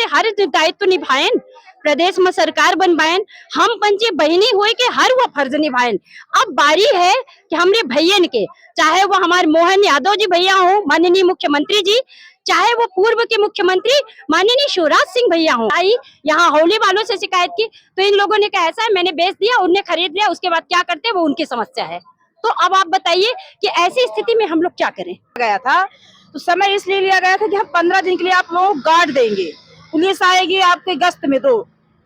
से हर दायित्व निभाएं, प्रदेश में सरकार बनवाएं, हम पंचे बहनी हुए के हर वो फर्ज निभाएं। अब बारी है कि हमरे भैयन के, चाहे वो हमारे मोहन यादव जी भैया हो, माननीय मुख्यमंत्री जी, चाहे वो पूर्व के मुख्यमंत्री माननीय शिवराज सिंह भैया हो। आई यहाँ हौले वालों से शिकायत की तो इन लोगों ने कहा ऐसा है मैंने बेच दिया, उनने खरीद लिया, उसके बाद क्या करते वो उनकी समस्या है। तो अब आप बताइए कि ऐसी स्थिति में हम लोग क्या करें। गया था तो समय इसलिए लिया गया था कि हम 15 दिन के लिए आप लोग गार्ड देंगे, पुलिस आएगी आपके गश्त में, तो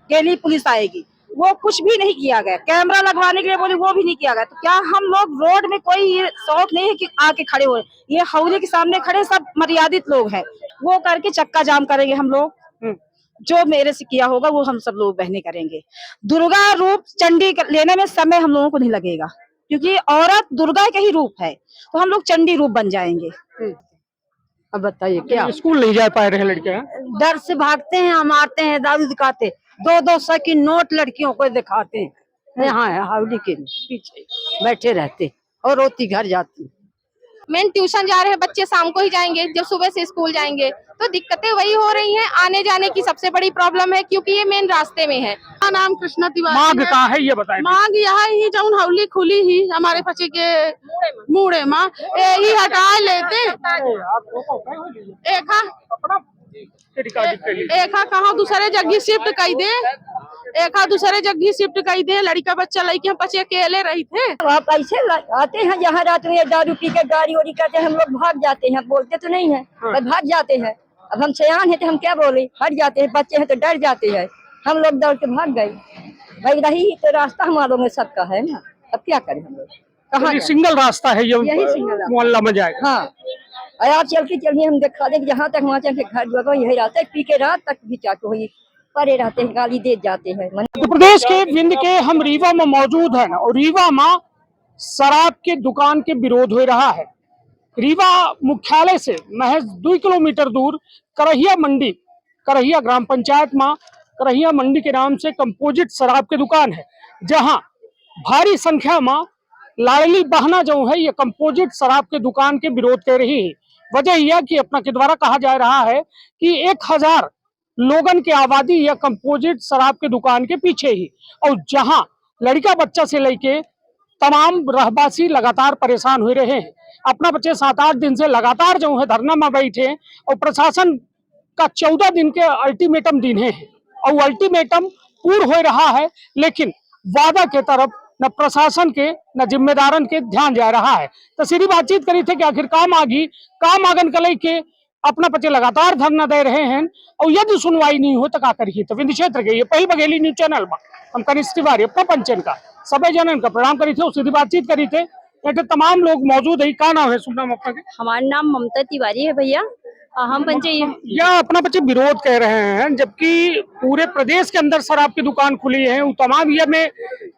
डेली पुलिस आएगी, वो कुछ भी नहीं किया गया। कैमरा लगवाने के लिए बोले, वो भी नहीं किया गया। तो क्या हम लोग रोड में कोई ये शौक नहीं है कि आके खड़े हो, ये हौले के सामने खड़े सब मर्यादित लोग हैं, वो करके चक्का जाम करेंगे हम लोग। जो मेरे से किया होगा वो हम सब लोग बहने करेंगे। दुर्गा रूप चंडी लेने में समय हम लोगों को नहीं लगेगा, क्योंकि औरत दुर्गा का ही रूप है, तो हम लोग चंडी रूप बन जाएंगे। अब बताइए क्या स्कूल नहीं जा पा रहे हैं लड़कियां? डर से भागते हैं, मारते हैं, दारू दिखाते, 2-2 सौ की नोट लड़कियों को दिखाते हैं। यहाँ है हावड़ी के पीछे बैठे रहते और रोती घर जाती। मेन ट्यूशन जा रहे हैं बच्चे, शाम को ही जाएंगे जब सुबह से स्कूल जाएंगे, तो दिक्कतें वही हो रही हैं। आने जाने की सबसे बड़ी प्रॉब्लम है क्योंकि ये मेन रास्ते में है। नाम कृष्णा तिवारी। मांग कहाँ है ये बताएं? मांग यहाँ ही जौन हौली खुली ही हमारे पचे के मुड़े माँ यही हटा लेते एक कहा दूसरे जगह शिफ्ट कर दे, एक दूसरे जगह शिफ्ट कर दे। लड़का बच्चा लड़के हम पचे अकेले रही थे। आप ऐसे आते हैं जहाँ रात में दारू पी के गाड़ी वाड़ी करते हैं, हम लोग भाग जाते हैं, बोलते तो नहीं है पर भाग जाते हैं। अब हम सयान है तो हम क्या बोले, हट जाते हैं, बच्चे हैं तो डर जाते हैं, हम लोग दौड़ के भाग गए। भाई रही तो रास्ता हमारे में सबका है ना, अब क्या करें हम लोग, कहाँ सिंगल रास्ता है ये, यही सिंगल मोहल्ला में जाएगा। हाँ, और आप चलिए हम दिखा दें जहाँ तक वहाँ चल के घर जो यही रास्ता है, पी के रात तक भी चाटो हुई परे रहते हैं, गाली दे जाते हैं। मध्य प्रदेश के विंध्य के हम रीवा में मौजूद हैं और रीवा में शराब के दुकान के विरोध हो रहा है। रीवा मुख्यालय से महज 2 किलोमीटर दूर करहिया ग्राम पंचायत में करहिया मंडी के नाम से कंपोजिट शराब की दुकान है, जहां भारी संख्या में लाडली बहना जो है ये कंपोजिट शराब के दुकान के विरोध कर रही है। वजह यह कि अपना के द्वारा कहा जा रहा है कि 1000 लोगन की आबादी या कंपोजिट शराब के दुकान के पीछे ही, और जहां लड़का बच्चा से लेके तमाम रहवासी लगातार परेशान हो रहे हैं। अपना बच्चे 7-8 दिन से लगातार जो है धरना में बैठे और प्रशासन का 14 दिन के अल्टीमेटम दिन है और अल्टीमेटम पूर्ण हो रहा है, लेकिन वादा के तरफ न प्रशासन के न जिम्मेदारन के ध्यान जा रहा है। तो सीधी बातचीत करी थे कि आखिर काम आगन कलई के अपना बच्चे लगातार धरना दे रहे हैं और यदि सुनवाई नहीं हो तो क्या करिए। तो विंध्य क्षेत्र के ये पहल बघेली न्यूज चैनल में हम कनिष्ठ तिवारी अपना पंचन का सभी जनन का प्रणाम करी थे और सीधी बातचीत करी थे। तमाम लोग मौजूद है। क्या नाम है? शुभ नाम आपका? हमारा नाम ममता तिवारी है भैया। हम पंचे या अपना बच्चे विरोध कह रहे हैं, जबकि पूरे प्रदेश के अंदर शराब की दुकान खुली है, वो तमाम ये में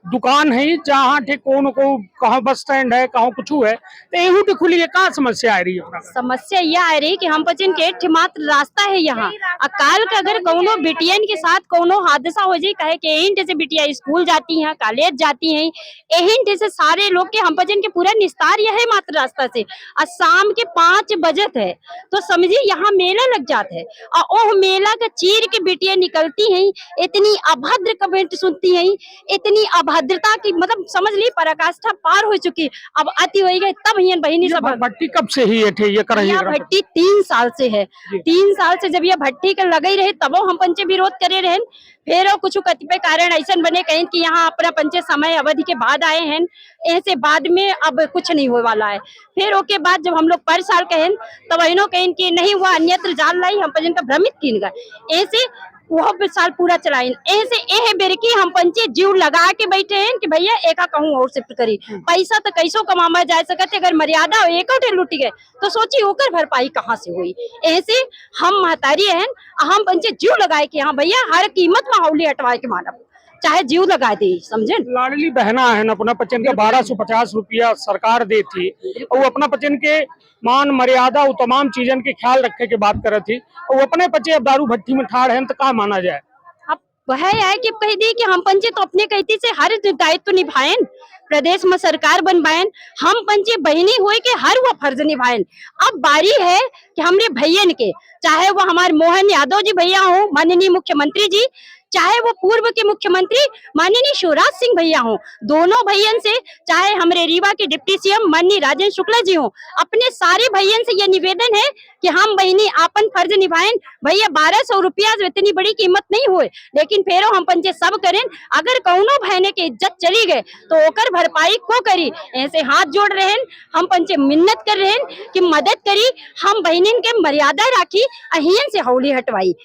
दुकान है जहाँ ठीक को कहाँ बस स्टैंड है, कहाँ कुछ है, तो एहू की खुली है। कहाँ समस्या आ रही है? समस्या यह आ रही कि हम पचन के मात्र रास्ता है यहाँ। अकाल का अगर कोनो बिटियन के साथ कोनो हादसा हो जाए, कहे कि एहिंटे से बिटिया स्कूल जाती हैं, कॉलेज जाती हैं, एहिंटे से सारे लोग के हम पचन के पूरा निस्तार यह है मात्र रास्ता से। और शाम के 5 बजत है तो समझिए यहाँ मेला लग जाता है और ओह मेला का चीर के बिटिया निकलती हैं, इतनी अभद्र कमेंट सुनती हैं, इतनी अभद्रता की मतलब समझ ली पराकाष्ठा पार हो चुकी। अब अति हो गई तब हियन बहिनी सब। भट्टी कब से ही ये भट्टी 3 साल से है। 3 साल से जब यह भट्टी का लगे रहे तबो हम पंचे विरोध करे रहे। फिर कुछ कतिपय कारण ऐसा बने कहें कि यहाँ अपना पंचे समय अवधि के बाद आए हैं, ऐसे बाद में अब कुछ नहीं हो वाला है। फिर ओके बाद जब हम लोग पर साल कहें तब इनो कहें कि नहीं हुआ अन्यत्र जाल लाई, हम पंचन का भ्रमित कीन गए। ऐसे वह साल पूरा चलाइन ऐसे एह बेरकी हम पंचे जीव लगा के बैठे हैं कि भैया एका कहूँ और शिफ्ट करी। पैसा तो कैसो कमामा जा सकते, अगर मर्यादा एक लुट गए तो सोची होकर भरपाई कहाँ से हुई। ऐसे हम महतारी हैं, हम पंचे जीव लगाए कि हाँ भैया हर कीमत में हौली हटवाए के मानव चाहे जीव लगा दे। समझे लाडली बहना है अपना बच्चन के 1250 रुपया सरकार देती और अपना बच्चन के मान मर्यादा और तमाम चीजन के ख्याल रखे के बात कर थी, और अपने बच्चे अब दारू भट्टी में ठाड़ हैं तो कहाँ माना जाए। अब वह है कि कह दी कि हम पंचे तो अपने कहती से हर दायित्व निभाएं, प्रदेश में सरकार बनवाएं, हम पंचे बहनी हुए के हर वो फर्ज निभाएं। अब बारी है कि हमरे भैयन के, चाहे वो हमारे मोहन यादव जी भैया हो, माननीय मुख्यमंत्री जी, चाहे वो पूर्व के मुख्यमंत्री माननीय शिवराज सिंह भैया हो, दोनों भैयन से, चाहे हमारे रीवा के डिप्टी सीएम माननीय राजेंद्र शुक्ला जी हो, अपने सारे भैयन से ये निवेदन है कि हम बहनी आपन फर्ज निभाएं। भैया 1200 रुपया इतनी बड़ी कीमत नहीं हुए, लेकिन फेरो हम पंचे सब करें। अगर कौनो बहने के इज्जत चली गए तो ओकर भरपाई को करी, ऐसे हाथ जोड़ रहे हैं, हम पंचे मिन्नत कर रहे हैं कि मदद करी, हम बहनिन के मर्यादा राखी, अहियन से हौली हटवाई।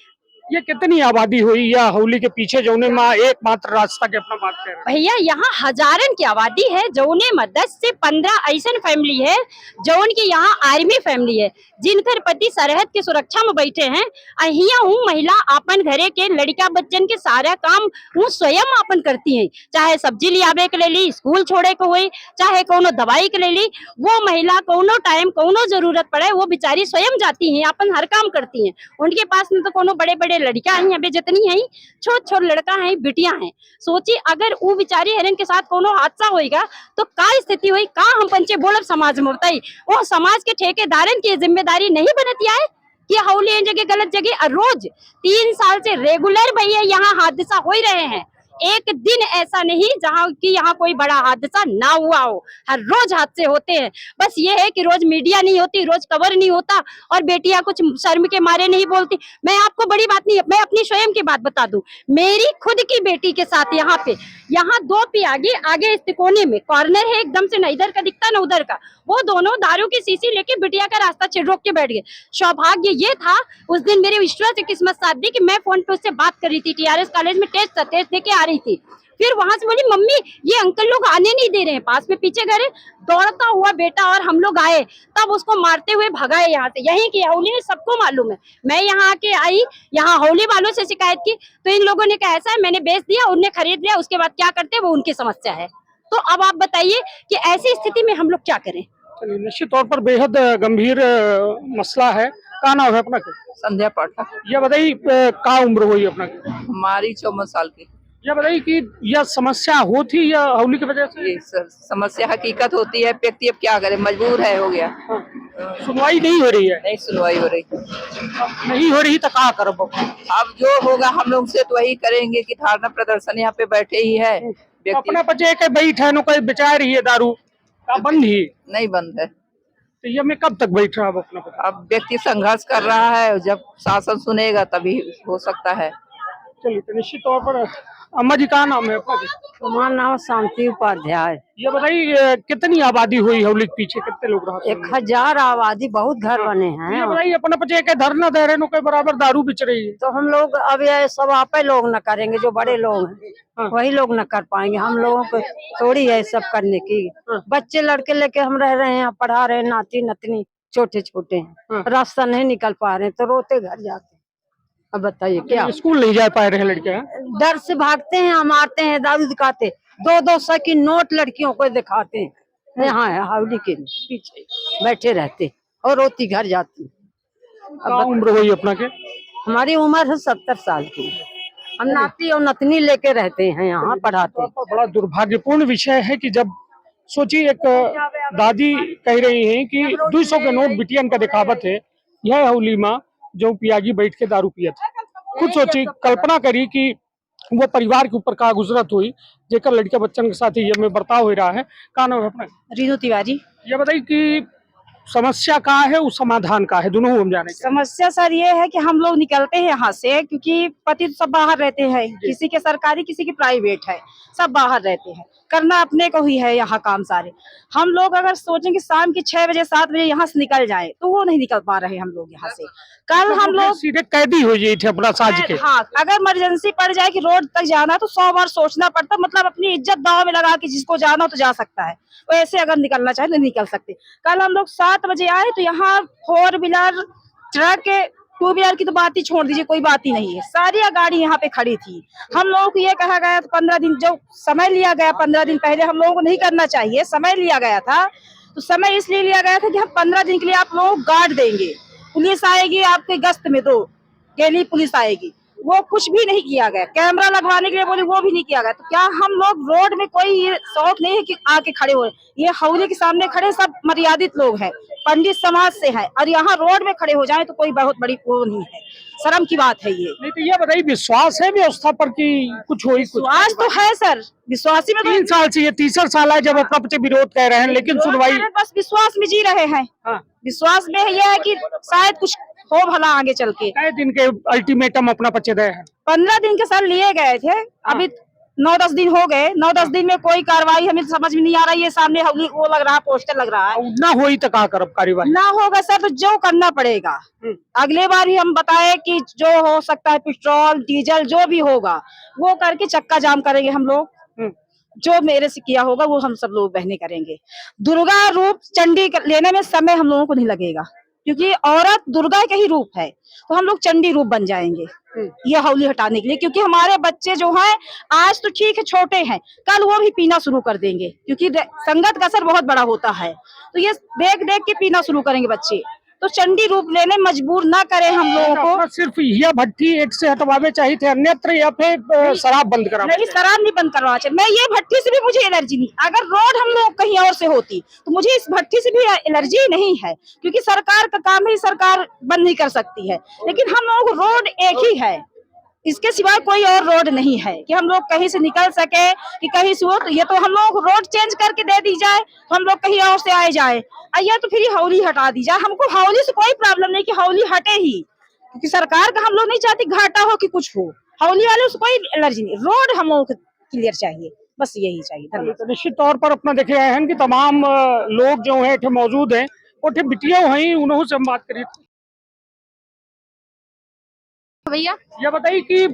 ये कितनी आबादी हुई या हौली के पीछे जौने में एकमात्र रास्ता के अपना बात कर रहे हैं? भैया यहाँ हजारन की आबादी है, जौने में 10 से 15 ऐसन फैमिली है जौन की यहाँ आर्मी फैमिली है, जिनकर पति सरहद की सुरक्षा में बैठे हैं। अहिया हूँ महिला अपन घरे के लड़का बच्चन के सारा काम वो स्वयं अपन करती हैं, चाहे सब्जी लियावे के ले ली, स्कूल छोड़े को हुई, चाहे कोनो दवाई के ले ली, वो महिला कोनो टाइम कोनो जरूरत पड़े वो बेचारी स्वयं जाती हैं, अपन हर काम करती हैं। उनके पास में तो कोनो बड़े बड़े लड़का हैं, अभी जितनी हैं छोट छोट लड़का हैं, बिटियां हैं। सोची अगर वो बेचारी हरन के साथ कोनो हादसा होएगा तो का स्थिति हुई, का हम पंचे बोलब समाज में बताई। वो समाज के ठेकेदारन की जिम्मेदारी नहीं बनती है कि हौली जगह गलत जगह रोज 3 साल से रेगुलर भैया यहाँ हादसा हो ही रहे हैं। एक दिन ऐसा नहीं जहाँ की यहाँ कोई बड़ा हादसा ना हुआ हो, हर रोज हादसे होते हैं। बस ये है कि रोज मीडिया नहीं होती, रोज कवर नहीं होता और बेटियां कुछ शर्म के मारे नहीं बोलती। मैं आपको बड़ी बात नहीं, मैं अपनी स्वयं की बात बता दूं, मेरी खुद की बेटी के साथ यहाँ 2 पियागे आगे इस कोने में कॉर्नर है, एकदम से न इधर का दिखता न उधर का, वो दोनों दारू की शीशी लेके बिटिया का रास्ता रोक के बैठ गए। सौभाग्य ये था उस दिन मेरे विश्वास से किस्मत साथ दी कि मैं फोन पे उससे बात कर रही थी, टीआरएस कॉलेज में टेस्ट देके आ रही थी। फिर वहां से बोली मम्मी ये अंकल लोग आने नहीं दे रहे हैं, पास में पीछे गए, दौड़ता हुआ बेटा और हम लोग आए, तब उसको मारते हुए भगाए यहाँ से। यहीं की हौली सबको मालूम है। मैं यहाँ आके आई, यहाँ हौली वालों से शिकायत की तो इन लोगों ने कहा ऐसा है मैंने बेच दिया, उन्हें खरीद लिया, उसके बाद क्या करते हैं वो उनकी समस्या है। तो अब आप बताइए कि ऐसी स्थिति में हम लोग क्या करें। चलिए, निश्चित तौर पर बेहद गंभीर मसला है। का नाम है अपना? संध्या पाठक। यह बताइए का उम्र हुई अपना? हमारी 54 साल की। यह बताइए कि यह समस्या होती या हौली की वजह से? ये सर समस्या हकीकत होती है, व्यक्ति अब क्या करे, मजबूर है, हो गया। सुनवाई नहीं हो रही है? नहीं सुनवाई हो रही, नहीं हो रही तो कहा करो। अब जो होगा हम लोग से तो वही करेंगे कि धारणा प्रदर्शन यहाँ पे बैठे ही है। अपने बच्चे के बैठे नो कोई बेचा रही है दारू का बंद ही नहीं बंद है, तो ये में कब तक बैठ रहा है अपना? अब व्यक्ति संघर्ष कर रहा है, जब शासन सुनेगा तभी हो सकता है। चलिए, तो निश्चित तौर पर अम्मा जी का नाम है आपका? हमारा नाम शांति उपाध्याय। ये बताइए कितनी आबादी हुई हौली के पीछे, कितने लोग रहते हैं? 1000 आबादी, बहुत घर बने हैं। ये बताइए अपने बच्चे के धरना दे रहे कोई बराबर दारू बिच रही है, तो हम लोग अब ये सब आप लोग न करेंगे, जो बड़े लोग हैं वही लोग न कर पाएंगे, हम लोगों को थोड़ी है सब करने की। बच्चे लड़के लेके हम रह रहे हैं, पढ़ा रहे हैं, नाती नतनी छोटे छोटे हैं, रास्ता नहीं निकल पा रहे तो रोते घर जाते। अब बताइए क्या, स्कूल नहीं जा पा रहे लड़के? डर से भागते हैं, मारते हैं, दारू दिखाते, 200 की नोट लड़कियों को दिखाते हैं। यहाँ है हौली के पीछे बैठे रहते और रोती घर जाती। अब उम्र हुई अपना के? हमारी उम्र है 70 साल की। हम नाती और नतनी लेके रहते हैं, यहाँ पढ़ाते। बड़ा दुर्भाग्यपूर्ण विषय है कि जब सोचिए एक दादी कह रही हैं कि 200 के नोट बिटियन का दिखावत है, यह हौली माँ जो पियागी बैठ के दारू पिया था। खुद सोची, कल्पना करी कि वो परिवार के ऊपर का गुजरत हुई जेकर लड़के बच्चन के साथ ये में बर्ताव हो रहा है। का नाम है अपना? रीनू तिवारी। ये बताइए कि समस्या का है, उस समाधान का है, दोनों हम जाने। समस्या सर ये है कि हम लोग निकलते हैं यहाँ से, क्योंकि पति तो सब बाहर रहते हैं, किसी के सरकारी किसी की प्राइवेट है, सब बाहर रहते हैं, करना अपने को ही है यहाँ काम सारे। हम लोग अगर सोचें कि शाम की 6 बजे 7 बजे यहाँ से निकल जाए तो वो नहीं निकल पा रहे हम लोग यहाँ से। कल हम लोग सीधे कैदी हो जाए थे अपना साज के। हाँ, अगर इमरजेंसी पड़ जाए कि रोड तक जाना तो 100 बार सोचना पड़ता, मतलब अपनी इज्जत दांव में लगा के जिसको जाना हो तो जा सकता है, वैसे अगर निकलना चाहे तो निकल सकते। कल हम लोग 7 बजे आए तो यहाँ 4 व्हीलर, ट्रक, 2 व्हीलर की तो बात ही छोड़ दीजिए, कोई बात ही नहीं है, सारी गाड़ी यहाँ पे खड़ी थी। हम लोगों को ये कहा गया 15 दिन जो समय लिया गया, 15 दिन पहले हम लोगों को नहीं करना चाहिए, समय लिया गया था। तो समय इसलिए लिया गया था कि हम 15 दिन के लिए आप लोगों को गार्ड देंगे, पुलिस आएगी आपके गश्त में, 2 डेली पुलिस आएगी, वो कुछ भी नहीं किया गया। कैमरा लगवाने के लिए बोले, वो भी नहीं किया गया। तो क्या हम लोग रोड में कोई ये शौक नहीं है कि आके खड़े हो? ये हौली के सामने खड़े सब मर्यादित लोग हैं, पंडित समाज से हैं, और यहाँ रोड में खड़े हो जाए तो कोई बहुत बड़ी वो नहीं है, शर्म की बात है ये। नहीं तो ये बताइए, विश्वास है व्यवस्था पर कि कुछ हो ही कुछ? विश्वास तो है सर, विश्वासी में 3 साल से, ये तीसरा साल है जब अपना बच्चे विरोध कह रहे हैं, लेकिन सुनवाई। बस विश्वास में जी रहे हैं। हाँ। विश्वास में यह है कि शायद कुछ हो भला आगे चल के। कई दिन के अल्टीमेटम अपना बच्चे गए हैं? 15 दिन के सर लिए गए थे, अभी 9-10 दिन हो गए। 9-10 दिन में कोई कार्रवाई हमें समझ में नहीं आ रहा है। ये सामने हवली वो लग रहा है, पोस्टर लग रहा है। ना हो ही तो कहा करब कार्यवाही? ना होगा सर तो जो करना पड़ेगा। अगले बार भी हम बताए कि जो हो सकता है पेट्रोल डीजल जो भी होगा वो करके चक्का जाम करेंगे हम लोग। जो मेरे से किया होगा वो हम सब लोग बहने करेंगे। दुर्गा रूप चंडी लेने में समय हम लोगों को नहीं लगेगा, क्योंकि औरत दुर्गा का ही रूप है, तो हम लोग चंडी रूप बन जाएंगे ये हौली हटाने के लिए। क्योंकि हमारे बच्चे जो हैं आज तो ठीक है छोटे हैं, कल वो भी पीना शुरू कर देंगे, क्योंकि संगत का असर बहुत बड़ा होता है। तो ये देख देख के पीना शुरू करेंगे बच्चे, तो चंडी रूप लेने मजबूर ना करें हम लोगों को। सिर्फ यह भट्टी एक से हटवावे चाहिए थे अन्यत्र, या फिर शराब बंद करा? नहीं, शराब नहीं बंद करवाना चाहिए। मैं ये भट्टी से भी मुझे एलर्जी नहीं। अगर रोड हम लोग कहीं और से होती तो मुझे इस भट्टी से भी एलर्जी नहीं है, क्योंकि सरकार का काम है, सरकार बंद नहीं कर सकती है। लेकिन हम लोग रोड एक ही है, इसके सिवाय कोई और रोड नहीं है कि हम लोग कहीं से निकल सके कि कहीं से हो। तो ये तो हम लोग रोड चेंज करके दे दी जाए, हम लोग कहीं और से आए जाए, या तो फिर हौली हटा दी जाए। हमको हौली से कोई प्रॉब्लम नहीं कि हौली हटे ही, क्योंकि सरकार का हम लोग नहीं चाहते घाटा हो कि कुछ हो। हौली वाले उसको कोई एलर्जी नहीं, रोड हम लोग को क्लियर चाहिए, बस यही चाहिए। धन्यवाद। तो निश्चित तौर पर अपना देखे रहे हैं कि तमाम लोग जो है मौजूद हैं, वो बिटिया हैं, उन्होंने से हम बात करिए। भैया ये बताइए कि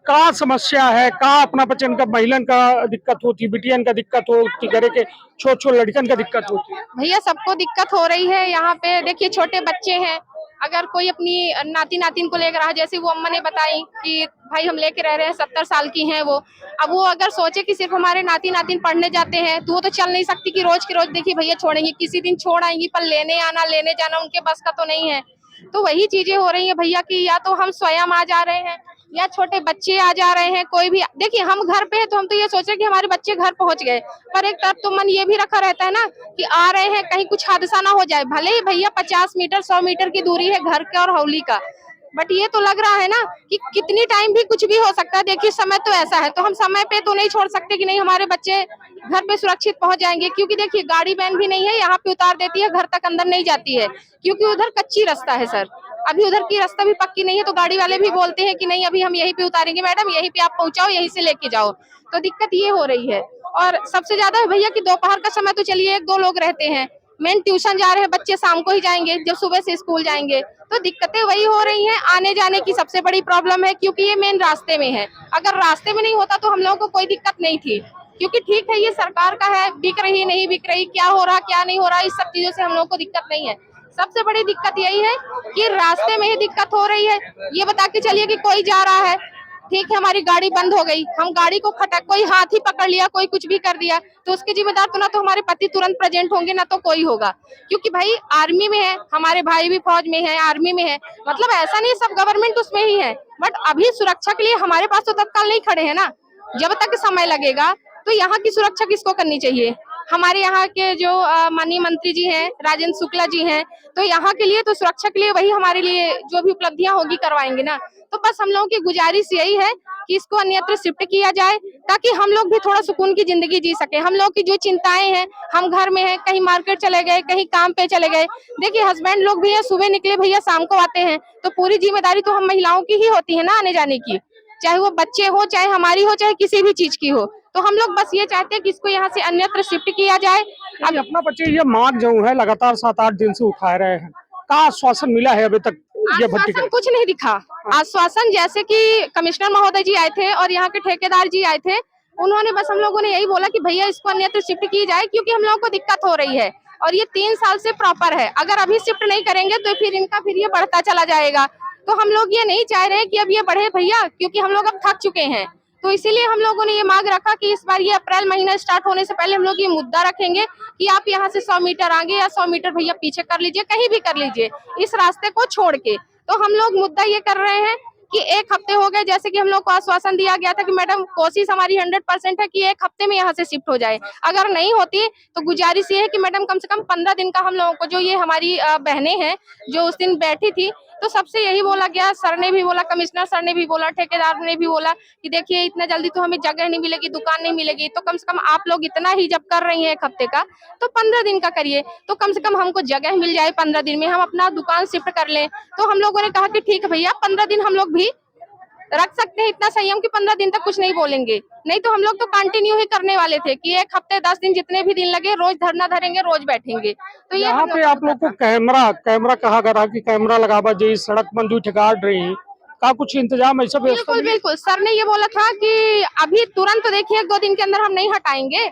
का समस्या है, का अपना बच्चन का महिलन का दिक्कत होती, बिटियन का दिक्कत होती, घरे के छोटे लड़कन का दिक्कत होती है? भैया सबको दिक्कत हो रही है। यहाँ पे देखिए छोटे बच्चे हैं, अगर कोई अपनी नाती नातिन को लेकर रहा, जैसे वो अम्मा ने बताई कि भाई हम लेके रह रहे हैं, 70 साल की हैं वो। अब वो अगर सोचे कि सिर्फ हमारे नाती नातिन पढ़ने जाते हैं तो वो तो चल नहीं सकती कि रोज की रोज देखिए भैया छोड़ेंगी, किसी दिन छोड़ आएंगी, पर लेने आना लेने जाना उनके बस का तो नहीं है। तो वही चीजें हो रही है भैया कि या तो हम स्वयं आ जा रहे हैं या छोटे बच्चे आ जा रहे हैं। कोई भी देखिए हम घर पे है तो हम तो ये सोच रहे कि हमारे बच्चे घर पहुंच गए, पर एक तरफ तो मन ये भी रखा रहता है ना कि आ रहे हैं कहीं कुछ हादसा ना हो जाए। भले ही भैया 50 मीटर 100 मीटर की दूरी है घर के और हौली का, बट ये तो लग रहा है ना कि कितनी टाइम भी कुछ भी हो सकता है। देखिए समय तो ऐसा है, तो हम समय पे तो नहीं छोड़ सकते कि नहीं हमारे बच्चे घर पे सुरक्षित पहुंच जाएंगे। क्योंकि देखिए गाड़ी वैन भी नहीं है, यहाँ पे उतार देती है, घर तक अंदर नहीं जाती है, क्योंकि उधर कच्ची रास्ता है सर। अभी उधर की रास्ता भी पक्की नहीं है, तो गाड़ी वाले भी बोलते हैं कि नहीं अभी हम यहीं पे उतारेंगे मैडम, यहीं पे आप पहुंचाओ, यहीं से लेके जाओ। तो दिक्कत ये हो रही है। और सबसे ज्यादा भैया कि दोपहर का समय तो चलिए 1-2 लोग रहते हैं, मेन ट्यूशन जा रहे हैं बच्चे, शाम को ही जाएंगे जब सुबह से स्कूल जाएंगे, तो दिक्कतें वही हो रही हैं। आने जाने की सबसे बड़ी प्रॉब्लम है, क्योंकि ये मेन रास्ते में है। अगर रास्ते में नहीं होता तो हम लोगों को कोई दिक्कत नहीं थी, क्योंकि ठीक है ये सरकार का है, बिक रही नहीं बिक रही, क्या हो रहा क्या नहीं हो रहा, इस सब चीजों से हम लोगों को दिक्कत नहीं है। सबसे बड़ी दिक्कत यही है कि रास्ते में ही दिक्कत हो रही है। ये बता के चलिए कि कोई जा रहा है, ठीक है हमारी गाड़ी बंद हो गई, हम गाड़ी को खटक कोई हाथ ही पकड़ लिया, कोई कुछ भी कर दिया, तो उसके जिम्मेदार तो ना तो हमारे पति तुरंत प्रेजेंट होंगे ना तो कोई होगा। क्योंकि भाई आर्मी में है, हमारे भाई भी फौज में है, आर्मी में है, मतलब ऐसा नहीं सब गवर्नमेंट उसमें ही है, बट अभी सुरक्षा के लिए हमारे पास तो तत्काल नहीं खड़े हैं ना। जब तक समय लगेगा तो यहाँ की सुरक्षा किसको करनी चाहिए? हमारे यहाँ के जो माननीय मंत्री जी हैं, राजेंद्र शुक्ला जी हैं, तो यहाँ के लिए तो सुरक्षा के लिए वही हमारे लिए जो भी उपलब्धियां होगी करवाएंगे ना। तो बस हम लोगों की गुजारिश यही है कि इसको अन्यत्र शिफ्ट किया जाए, ताकि हम लोग भी थोड़ा सुकून की जिंदगी जी सके। हम लोग की जो चिंताएं हैं, हम घर में हैं, कहीं मार्केट चले गए, कहीं काम पे चले गए, देखिए हस्बैंड लोग भी हैं, सुबह निकले भैया शाम को आते हैं, तो पूरी जिम्मेदारी तो हम महिलाओं की ही होती है ना आने जाने की, चाहे वो बच्चे हो, चाहे हमारी हो, चाहे किसी भी चीज की हो। तो हम लोग बस ये चाहते हैं कि इसको यहाँ से अन्यत्र शिफ्ट किया जाए। अब अपना बच्चे ये मांग जो है लगातार 7-8 दिन से उठा रहे हैं, का आश्वासन मिला है अभी तक? ये भट्टी आश्वासन कुछ नहीं दिखा। आश्वासन जैसे कि कमिश्नर महोदय जी आए थे और यहाँ के ठेकेदार जी आए थे, उन्होंने बस हम लोगों ने यही बोला कि भैया इसको अन्यत्र शिफ्ट की जाए, क्योंकि हम लोगों को दिक्कत हो रही है और ये 3 साल से प्रॉपर है। अगर अभी शिफ्ट नहीं करेंगे तो फिर इनका फिर ये बढ़ता चला जाएगा। तो हम लोग ये नहीं चाह रहे हैं कि अब ये बढ़े भैया, क्योंकि हम लोग अब थक चुके हैं। तो इसीलिए हम लोगों ने ये मांग रखा कि इस बार ये अप्रैल महीना स्टार्ट होने से पहले हम लोग ये मुद्दा रखेंगे कि आप यहाँ से 100 मीटर आगे या 100 मीटर भैया पीछे कर लीजिए, कहीं भी कर लीजिए इस रास्ते को छोड़ के। तो हम लोग मुद्दा ये कर रहे हैं कि एक हफ्ते हो गए, जैसे कि हम लोग को आश्वासन दिया गया था कि मैडम कोशिश हमारी 100% है कि एक हफ्ते में यहाँ से शिफ्ट हो जाए। अगर नहीं होती तो गुजारिश ये है कि मैडम कम से कम 15 दिन का हम लोगों को, जो ये हमारी बहनें हैं जो उस दिन बैठी थी, तो सबसे यही बोला गया, सर ने भी बोला, कमिश्नर सर ने भी बोला, ठेकेदार ने भी बोला कि देखिए इतना जल्दी तो हमें जगह नहीं मिलेगी, दुकान नहीं मिलेगी, तो कम से कम आप लोग इतना ही जब कर रही हैं एक हफ्ते का, तो 15 दिन का करिए, तो कम से कम हमको जगह मिल जाए, 15 दिन में हम अपना दुकान शिफ्ट कर लें। तो हम लोगों ने कहा कि ठीक है भैया, 15 दिन हम लोग भी रख सकते हैं इतना संयम कि 15 दिन तक कुछ नहीं बोलेंगे, नहीं तो हम लोग तो कंटिन्यू ही करने वाले थे कि एक हफ्ते 10 दिन जितने भी दिन लगे रोज धरना धरेंगे, रोज बैठेंगे। तो ये यहाँ पे आप लोग को कैमरा कहा गया कि कैमरा लगावा जी, सड़क बंद हुई ठेकार रही का कुछ इंतजाम ऐसा व्यवस्था? बिल्कुल बिल्कुल, सर ने ये बोला था कि अभी तुरंत देखिए 1-2 दिन के अंदर हम नहीं हटाएंगे,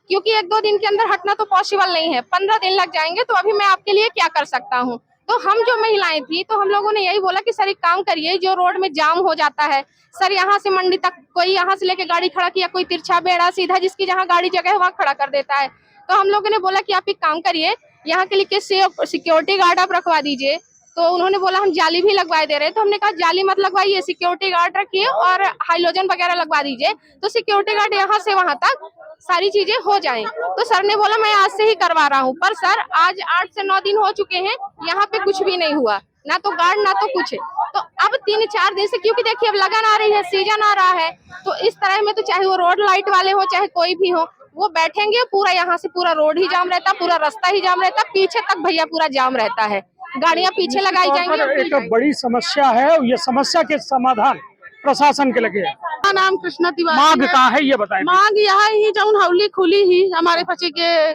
क्योंकि 1-2 दिन के अंदर हटना तो पॉसिबल नहीं है, 15 दिन लग जाएंगे, तो अभी मैं आपके लिए क्या कर सकता हूँ। तो हम जो महिलाएं थी, तो हम लोगों ने यही बोला कि सर एक काम करिए, जो रोड में जाम हो जाता है सर, यहाँ से मंडी तक कोई यहाँ से लेके गाड़ी खड़ा किया, कोई तिरछा बेड़ा सीधा जिसकी जहाँ गाड़ी जगह है वहाँ खड़ा कर देता है। तो हम लोगों ने बोला कि आप एक काम करिए, यहाँ के लिए सिक्योरिटी गार्ड आप रखवा दीजिए। तो उन्होंने बोला हम जाली भी लगवा दे रहे हैं, तो हमने कहा जाली मत लगवाइए, सिक्योरिटी गार्ड रखिए और हाइलोजन वगैरह लगवा दीजिए, तो सिक्योरिटी गार्ड यहाँ से वहां तक सारी चीजें हो जाएं। तो सर ने बोला मैं आज से ही करवा रहा हूँ, पर सर आज 8 से 9 दिन हो चुके हैं, यहाँ पे कुछ भी नहीं हुआ, ना तो गार्ड ना तो कुछ। तो अब 3-4 दिन से, क्योंकि देखिए अब लगन आ रही है, सीजन आ रहा है, तो इस तरह में तो चाहे वो रोड लाइट वाले हो चाहे कोई भी हो, वो बैठेंगे, पूरा यहाँ से पूरा रोड ही जाम रहता, पूरा रास्ता ही जाम रहता, पीछे तक भैया पूरा जाम रहता है, गाड़ियां पीछे लगाई जाएंगी। एक बड़ी समस्या है, ये समस्या के समाधान प्रशासन के लगे। नाम कृष्णा तिवारी मांग का है ये बताएं? मांग यह ही जौन हौली खुली ही हमारे पचे के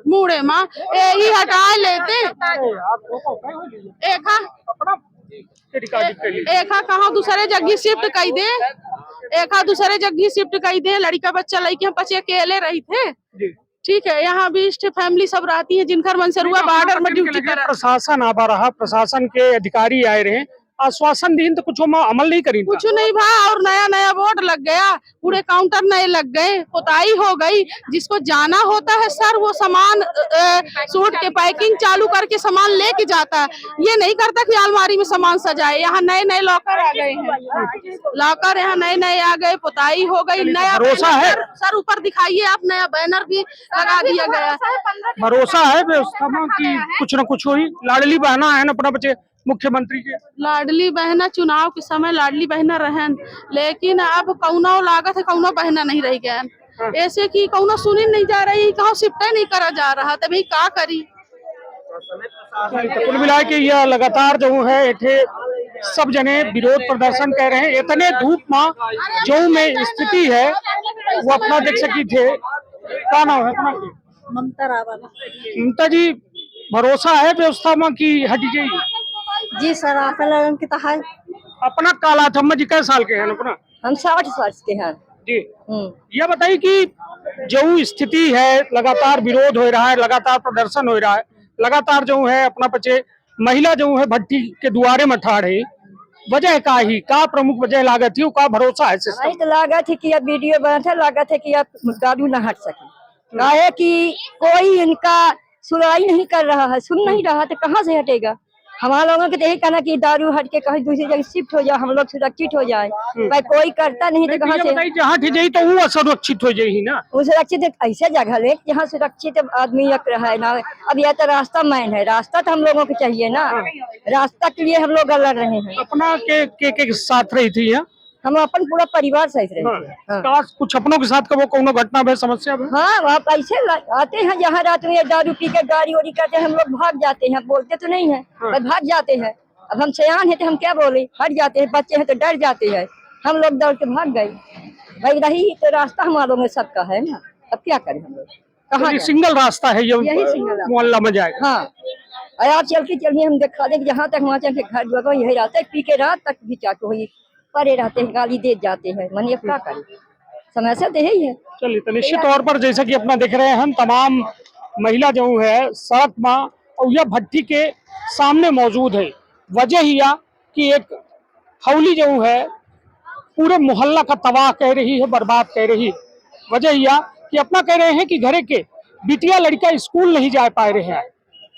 मुड़े माँ यही हटा लेते एक कहा दूसरे जगह शिफ्ट कर दे, एक दूसरे जगह शिफ्ट कर दे, लड़का बच्चा लड़की हम पचे अकेले रही थे, ठीक है। यहाँ भी फैमिली सब रहती है, जिनकर मनसरुआ बॉर्डर में ड्यूटी कर। प्रशासन आवा रहा, प्रशासन के अधिकारी आए रहे, आश्वासन दीन तो कुछ अमल नहीं करी, कुछ नहीं भा, और नया नया बोर्ड लग गया, पूरे काउंटर नए लग गए, पुताई हो गई, जिसको जाना होता है सर वो सामान सूट के पैकिंग चालू करके सामान लेके जाता है, ये नहीं करता कि अलमारी में सामान सजाए। यहाँ नए नए लॉकर आ गए हैं, लॉकर यहाँ नए नए आ गए, पुताई हो गई, नया भरोसा है सर ऊपर दिखाइए आप, नया बैनर भी लगा दिया गया। भरोसा है व्यवस्था में कि कुछ न कुछ हुई। लाडली बहना है अपना बच्चे मुख्यमंत्री के, लाडली बहना चुनाव के समय लाडली बहना रहन, लेकिन अब कौनो लागत है कौनो बहना नहीं रह गया, ऐसे कि कौनो सुनी नहीं जा रही, कहो शिफ्ट नहीं करा जा रहा, तभी क्या करी। कुल मिला के यह लगातार जो है इथे सब जने विरोध प्रदर्शन कर रहे हैं। इतने धूप में जो में स्थिति है वो अपना देख सकी थे। क्या नाम है अपना? ममता रावत। ममता जी, भरोसा है व्यवस्था में कि हटी जाएगी? जी सर, आप लोगों की तो है। अपना काला थम्मा जी कैसे साल के हैं अपना? हम 60 साल के हैं जी। यह बताइए कि जो स्थिति है, लगातार विरोध हो रहा है, लगातार प्रदर्शन हो रहा है, लगातार जो है अपना बच्चे महिला जो है भट्टी के दुआरे में ठाड़ है, वजह का ही का प्रमुख वजह लागत है, का भरोसा है सिस्टम? तो लागत है कि अब वीडियो बना था, लागत है कि अब गाड़ू न हट सके, काहे कि कोई इनका सुनवाई नहीं कर रहा है, सुन नहीं रहा तो कहाँ से हटेगा। हमारे लोगों के यही कहना कि दारू हट के कहीं दूसरी जगह शिफ्ट हो जाए, हम लोग सुरक्षित हो जाए, भाई कोई करता नहीं तो कहाँ से। जहाँ ठीक जाए तो वो असुरक्षित हो जाए ना, वो सुरक्षित ऐसे जगह ले जहाँ सुरक्षित आदमी रख रहा है ना। अब यह तो रास्ता मैन है, रास्ता तो हम लोगों को चाहिए ना, रास्ता के लिए हम लोग लड़ रहे हैं। अपना के साथ रही थी यहाँ, हम अपन पूरा परिवार सहित रहते हैं। कुछ अपनों के साथ कबो कोनो घटना में समस्या में? हाँ, वहाँ पैसे आते हैं, जहाँ रात में दारू पी के गाड़ी वाड़ी करते हैं, हम लोग भाग जाते हैं, बोलते तो नहीं है, पर भाग जाते हैं। अब हम सयान है तो हम क्या बोले, हट जाते हैं, बच्चे हैं तो डर जाते हैं, हम लोग दौड़ के भाग गए। भाई रही तो रास्ता हमारे में सबका है ना, अब क्या करें हम लोग, कहाँ सिंगल रास्ता है यही सिंगल मोहल्ला में जाएगा। हाँ, और आप चल के चलिए, हम दिखा दें जहाँ तक वहाँ चल के घर जो यही रास्ता है, पी के रात तक भी चाकू हुई परे रहते हैं, गाली दे जाते हैं, मानिए क्या करें, समस्या तो यही है। चलिए, तो निश्चित तौर पर जैसा कि अपना देख रहे हैं हम, तमाम महिला जो है सड़क में और यह भट्टी के सामने मौजूद है। वजह यह कि एक हौली जो है पूरे मोहल्ला का तबाह कह रही है, बर्बाद कह रही है। वजह यह कि अपना कह रहे हैं कि घरे के बिटिया लड़का स्कूल नहीं जा पा रहे हैं,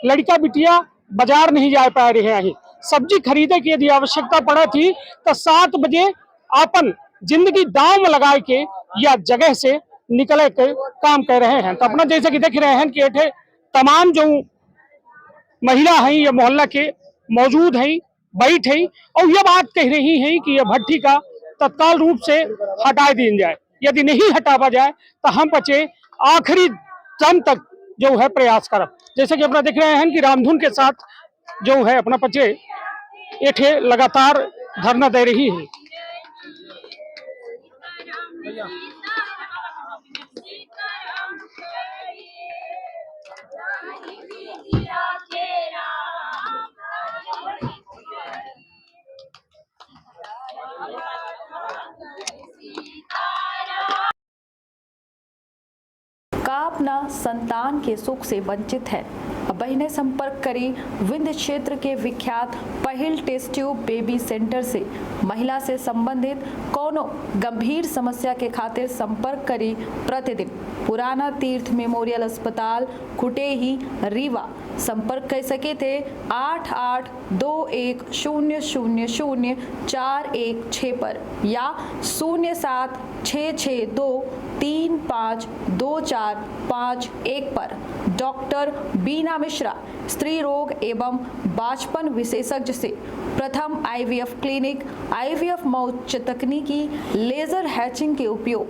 लड़का बिटिया बाजार नहीं जा पा रहे हैं, सब्जी खरीदे की यदि आवश्यकता पड़ा थी तो 7 बजे अपन जिंदगी दांव में लगा के या जगह से निकले के काम कर रहे हैं। तो अपना जैसे कि देख रहे हैं कि ये तमाम जो महिला हैं ये मोहल्ला के मौजूद हैं, बैठ हैं और ये बात कह रही हैं कि यह भट्टी का तत्काल रूप से हटा दी जाए। यदि नहीं हटावा जाए तो हम बचे आखिरी दम तक जो है प्रयास करब। जैसे कि अपना देख रहे हैं कि रामधुन के साथ जो है अपना बच्चे ये लगातार धरना दे रही है। का अपना संतान के सुख से वंचित है। बहने संपर्क करी विंध्य क्षेत्र के विख्यात पहिल टेस्ट ट्यूब बेबी सेंटर से। महिला से संबंधित कोनो गंभीर समस्या के खातिर संपर्क करी प्रतिदिन पुराना तीर्थ मेमोरियल अस्पताल कुटेही रीवा। संपर्क कर सके थे 8821000416 पर या 0766235245 पर। डॉक्टर बीना मिश्रा स्त्री रोग एवं बाचपन विशेषज्ञ से प्रथम IVF क्लिनिक, IVF मौत तकनीकी, लेजर हैचिंग के उपयोग।